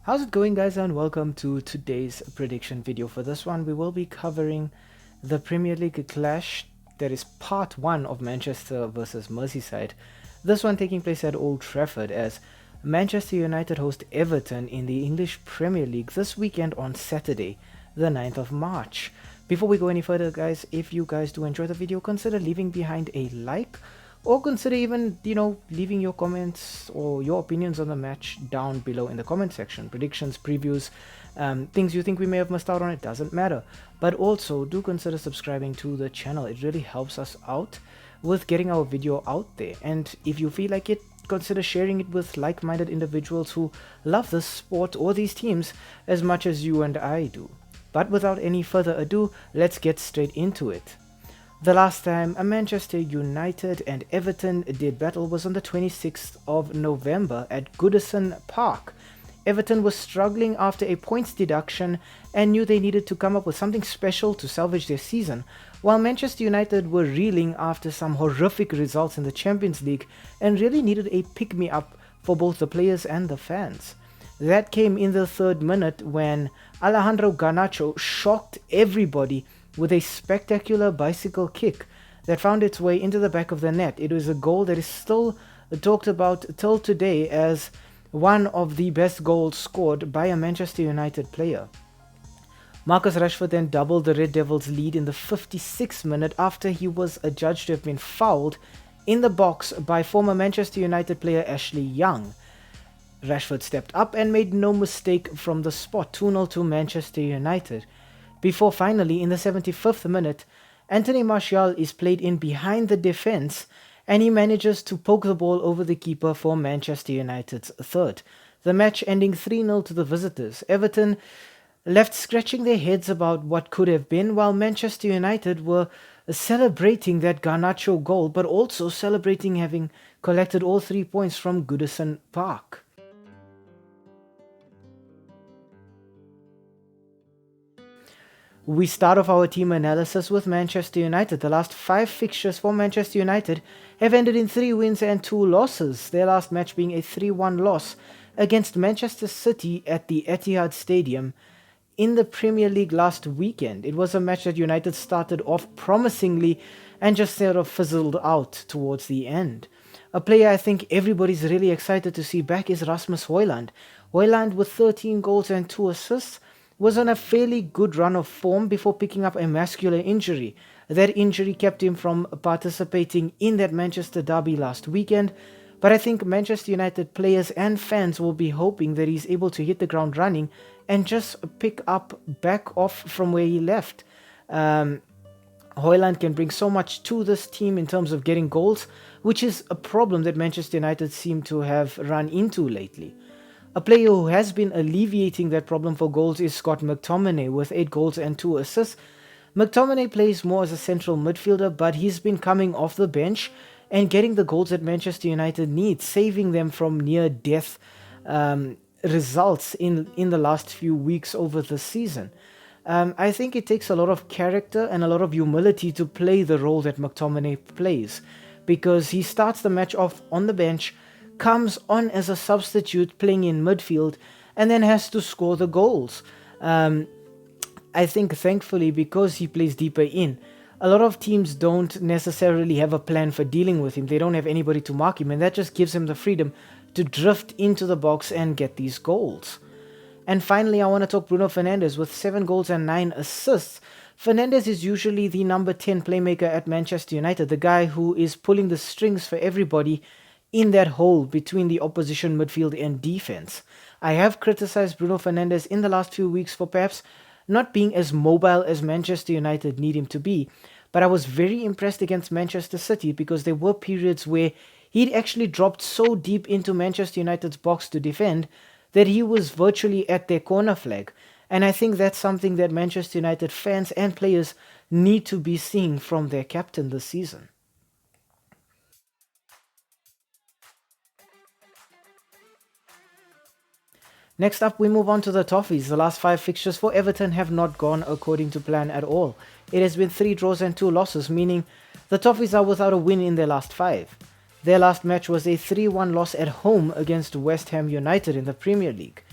How's it going, guys, and welcome to today's prediction video. For this one we will be covering the Premier League clash, that is part 1 of Manchester versus Merseyside, this one taking place at Old Trafford as Manchester United host Everton in the English Premier League this weekend on Saturday the 9th of March. Before we go any further, guys, if you guys do enjoy the video, consider leaving behind a like, or consider even, leaving your comments or your opinions on the match down below in the comment section. Predictions, previews, things you think we may have missed out on, it doesn't matter. But also do consider subscribing to the channel. It really helps us out with getting our video out there. And if you feel like it, consider sharing it with like-minded individuals who love this sport or these teams as much as you and I do. But without any further ado, let's get straight into it. The last time a Manchester United and Everton did battle was on the 26th of November at Goodison Park. Everton was struggling after a points deduction and knew they needed to come up with something special to salvage their season, while Manchester United were reeling after some horrific results in the Champions League and really needed a pick-me-up for both the players and the fans. That came in the 3rd minute when Alejandro Garnacho shocked everybody with a spectacular bicycle kick that found its way into the back of the net. It was a goal that is still talked about till today as one of the best goals scored by a Manchester United player. Marcus Rashford then doubled the Red Devils' lead in the 56th minute after he was adjudged to have been fouled in the box by former Manchester United player Ashley Young. Rashford stepped up and made no mistake from the spot, 2-0 to Manchester United. Before finally, in the 75th minute, Anthony Martial is played in behind the defence and he manages to poke the ball over the keeper for Manchester United's third. The match ending 3-0 to the visitors. Everton left scratching their heads about what could have been, while Manchester United were celebrating that Garnacho goal, but also celebrating having collected all 3 points from Goodison Park. We start off our team analysis with Manchester United. The last 5 fixtures for Manchester United have ended in 3 wins and 2 losses, their last match being a 3-1 loss against Manchester City at the Etihad Stadium in the Premier League last weekend. It was a match that United started off promisingly and just sort of fizzled out towards the end. A player I think everybody's really excited to see back is Rasmus Højlund. Højlund, with 13 goals and 2 assists, was on a fairly good run of form before picking up a muscular injury. That injury kept him from participating in that Manchester derby last weekend, but I think Manchester United players and fans will be hoping that he's able to hit the ground running and just pick up back off from where he left. Højlund can bring so much to this team in terms of getting goals, which is a problem that Manchester United seem to have run into lately. A player who has been alleviating that problem for goals is Scott McTominay with 8 goals and 2 assists. McTominay plays more as a central midfielder, but he's been coming off the bench and getting the goals that Manchester United needs, saving them from near-death results in the last few weeks over the season. I think it takes a lot of character and a lot of humility to play the role that McTominay plays, because he starts the match off on the bench, comes on as a substitute playing in midfield, and then has to score the goals. I think thankfully, because he plays deeper in, a lot of teams don't necessarily have a plan for dealing with him. They don't have anybody to mark him, and that just gives him the freedom to drift into the box and get these goals. And finally, I want to talk Bruno Fernandes with 7 goals and 9 assists. Fernandes is usually the number 10 playmaker at Manchester United, the guy who is pulling the strings for everybody in that hole between the opposition midfield and defense. I have criticized Bruno Fernandes in the last few weeks for perhaps not being as mobile as Manchester United need him to be, but I was very impressed against Manchester City because there were periods where he'd actually dropped so deep into Manchester United's box to defend that he was virtually at their corner flag. And I think that's something that Manchester United fans and players need to be seeing from their captain this season. Next up, we move on to the Toffees. The last 5 fixtures for Everton have not gone according to plan at all. It has been 3 draws and 2 losses, meaning the Toffees are without a win in their last 5. Their last match was a 3-1 loss at home against West Ham United in the Premier League.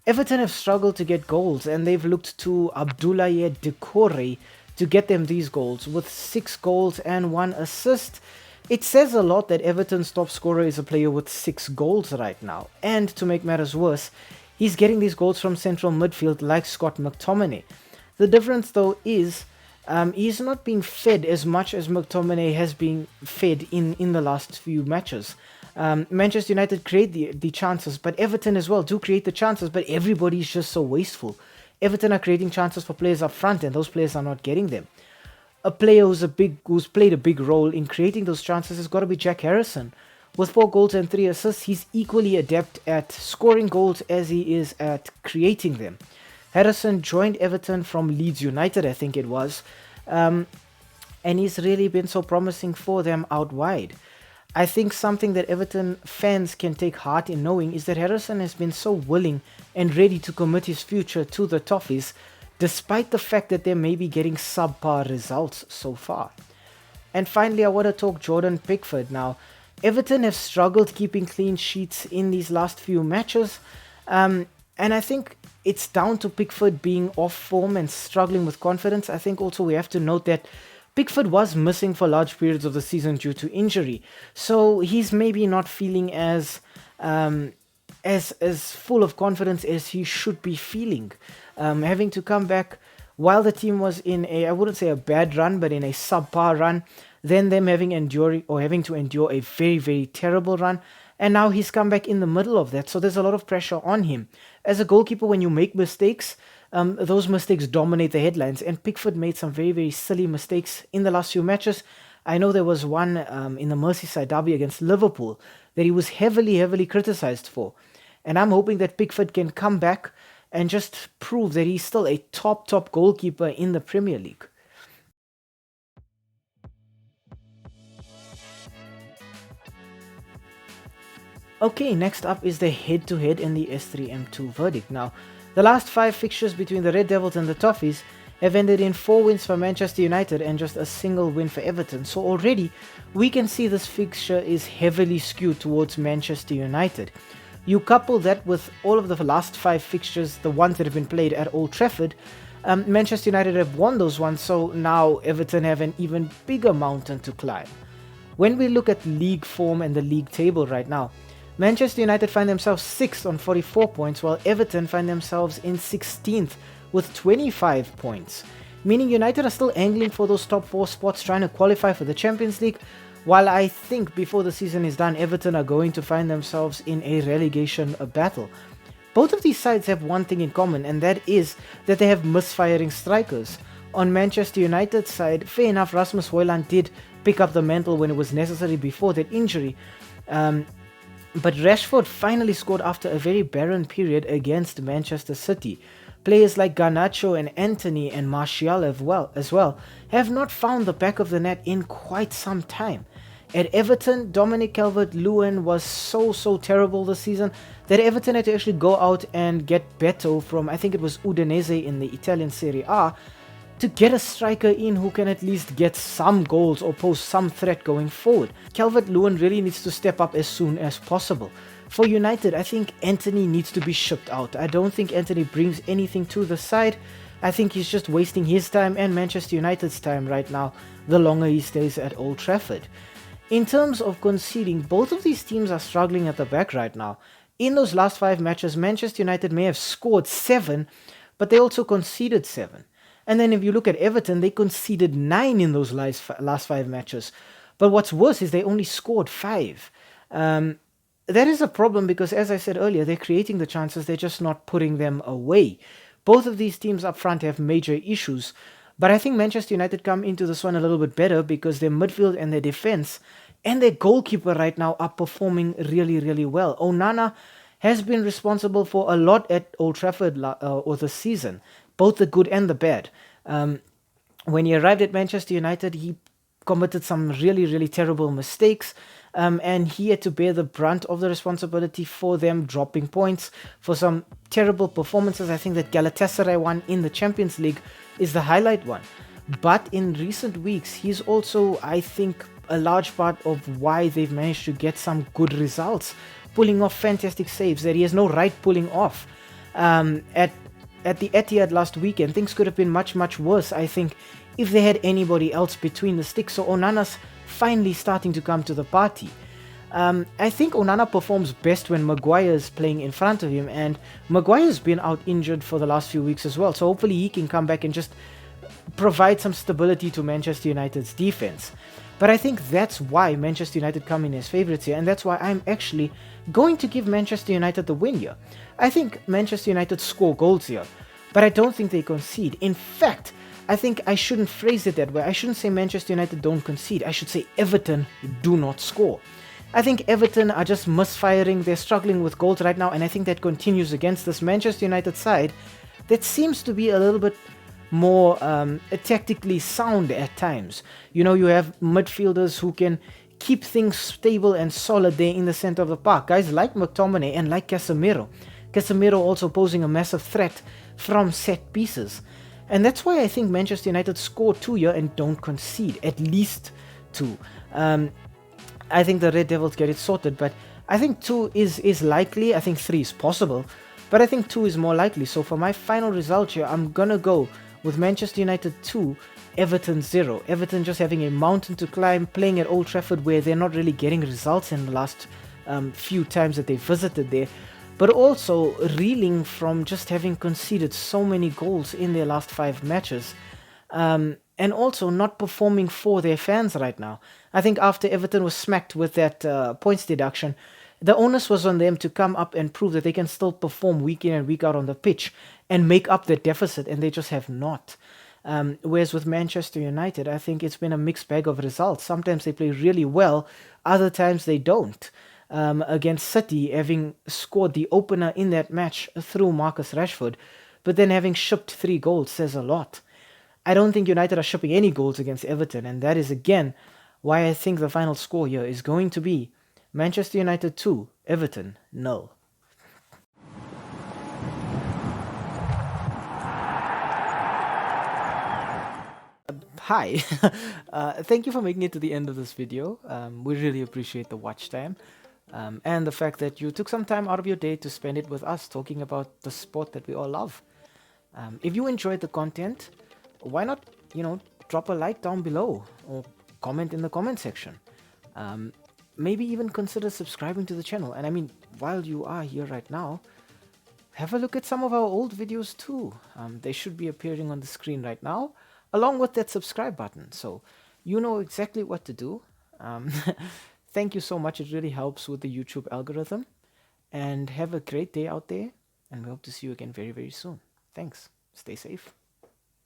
Everton have struggled to get goals, and they've looked to Abdoulaye Doucouré to get them these goals, with 6 goals and 1 assist. It says a lot that Everton's top scorer is a player with 6 goals right now, and to make matters worse, he's getting these goals from central midfield like Scott McTominay. The difference though is he's not being fed as much as McTominay has been fed in the last few matches. Manchester United create the chances, but Everton as well do create the chances, but everybody's just so wasteful. Everton are creating chances for players up front, and those players are not getting them. A player who's played a big role in creating those chances has got to be Jack Harrison. With 4 goals and 3 assists, he's equally adept at scoring goals as he is at creating them. Harrison joined Everton from Leeds United, I think it was, and he's really been so promising for them out wide. I think something that Everton fans can take heart in knowing is that Harrison has been so willing and ready to commit his future to the Toffees, despite the fact that they may be getting subpar results so far. And finally, I want to talk Jordan Pickford now. Everton have struggled keeping clean sheets in these last few matches, and I think it's down to Pickford being off form and struggling with confidence. I think also we have to note that Pickford was missing for large periods of the season due to injury, so he's maybe not feeling as full of confidence as he should be feeling. Having to come back while the team was in I wouldn't say a bad run, but in a subpar run, then them having to endure a very, very terrible run, and now he's come back in the middle of that, so there's a lot of pressure on him. As a goalkeeper, when you make mistakes, those mistakes dominate the headlines, and Pickford made some very, very silly mistakes in the last few matches. I know there was one in the Merseyside derby against Liverpool that he was heavily, heavily criticised for, and I'm hoping that Pickford can come back and just prove that he's still a top goalkeeper in the Premier League. Okay, next up is the head-to-head in the S3M2 Verdict. Now, the last 5 fixtures between the Red Devils and the Toffees have ended in 4 wins for Manchester United and just a single win for Everton. So already, we can see this fixture is heavily skewed towards Manchester United. You couple that with all of the last 5 fixtures, the ones that have been played at Old Trafford, Manchester United have won those ones, so now Everton have an even bigger mountain to climb. When we look at league form and the league table right now, Manchester United find themselves 6th on 44 points, while Everton find themselves in 16th with 25 points. Meaning United are still angling for those top 4 spots, trying to qualify for the Champions League, while I think before the season is done, Everton are going to find themselves in a relegation battle. Both of these sides have one thing in common, and that is that they have misfiring strikers. On Manchester United's side, fair enough, Rasmus Højlund did pick up the mantle when it was necessary before that injury, but Rashford finally scored after a very barren period against Manchester City. Players like Garnacho and Antony and Martial as well have not found the back of the net in quite some time. At Everton, Dominic Calvert-Lewin was so terrible this season that Everton had to actually go out and get Beto from, I think it was Udinese in the Italian Serie A, to get a striker in who can at least get some goals or pose some threat going forward. Calvert-Lewin really needs to step up as soon as possible. For United, I think Antony needs to be shipped out. I don't think Antony brings anything to the side. I think he's just wasting his time and Manchester United's time right now, the longer he stays at Old Trafford. In terms of conceding, both of these teams are struggling at the back right now. In those last 5 matches, Manchester United may have scored 7, but they also conceded 7. And then if you look at Everton, they conceded 9 in those last 5 matches. But what's worse is they only scored 5. That is a problem because, as I said earlier, they're creating the chances, they're just not putting them away. Both of these teams up front have major issues, but I think Manchester United come into this one a little bit better because their midfield and their defense and their goalkeeper right now are performing really well. Onana has been responsible for a lot at Old Trafford or the season, both the good and the bad. When he arrived at Manchester United, he committed some really terrible mistakes, and he had to bear the brunt of the responsibility for them dropping points, for some terrible performances. I think that Galatasaray one in the Champions League is the highlight one. But in recent weeks, he's also, I think, a large part of why they've managed to get some good results, pulling off fantastic saves that he has no right pulling off. At the Etihad last weekend, things could have been much worse, I think, if they had anybody else between the sticks. So Onana's finally starting to come to the party. I think Onana performs best when Maguire is playing in front of him, and Maguire's been out injured for the last few weeks as well, so hopefully he can come back and just provide some stability to Manchester United's defense. But I think that's why Manchester United come in as favourites here, and that's why I'm actually going to give Manchester United the win here. I think Manchester United score goals here, but I don't think they concede. In fact, I think I shouldn't phrase it that way. I shouldn't say Manchester United don't concede. I should say Everton do not score. I think Everton are just misfiring. They're struggling with goals right now, and I think that continues against this Manchester United side that seems to be a little bit more tactically sound at times. You know, you have midfielders who can keep things stable and solid there in the center of the park. Guys like McTominay and like Casemiro. Casemiro also posing a massive threat from set pieces. And that's why I think Manchester United score 2 here and don't concede, at least 2. I think the Red Devils get it sorted, but I think 2 is likely. I think 3 is possible, but I think 2 is more likely. So for my final result here, I'm gonna go with Manchester United 2, Everton 0. Everton just having a mountain to climb, playing at Old Trafford where they're not really getting results in the last few times that they visited there, but also reeling from just having conceded so many goals in their last 5 matches. And also not performing for their fans right now. I think after Everton was smacked with that points deduction, the onus was on them to come up and prove that they can still perform week in and week out on the pitch and make up that deficit, and they just have not. Whereas with Manchester United, I think it's been a mixed bag of results. Sometimes they play really well, other times they don't. Against City, having scored the opener in that match through Marcus Rashford, but then having shipped 3 goals says a lot. I don't think United are shipping any goals against Everton, and that is again why I think the final score here is going to be Manchester United 2, Everton 0. Hi, thank you for making it to the end of this video. We really appreciate the watch time and the fact that you took some time out of your day to spend it with us talking about the sport that we all love. If you enjoyed the content, why not, drop a like down below or comment in the comment section. Maybe even consider subscribing to the channel. And I mean, while you are here right now, have a look at some of our old videos too. They should be appearing on the screen right now, along with that subscribe button. So you know exactly what to do. Thank you so much. It really helps with the YouTube algorithm. And have a great day out there. And we hope to see you again very soon. Thanks. Stay safe.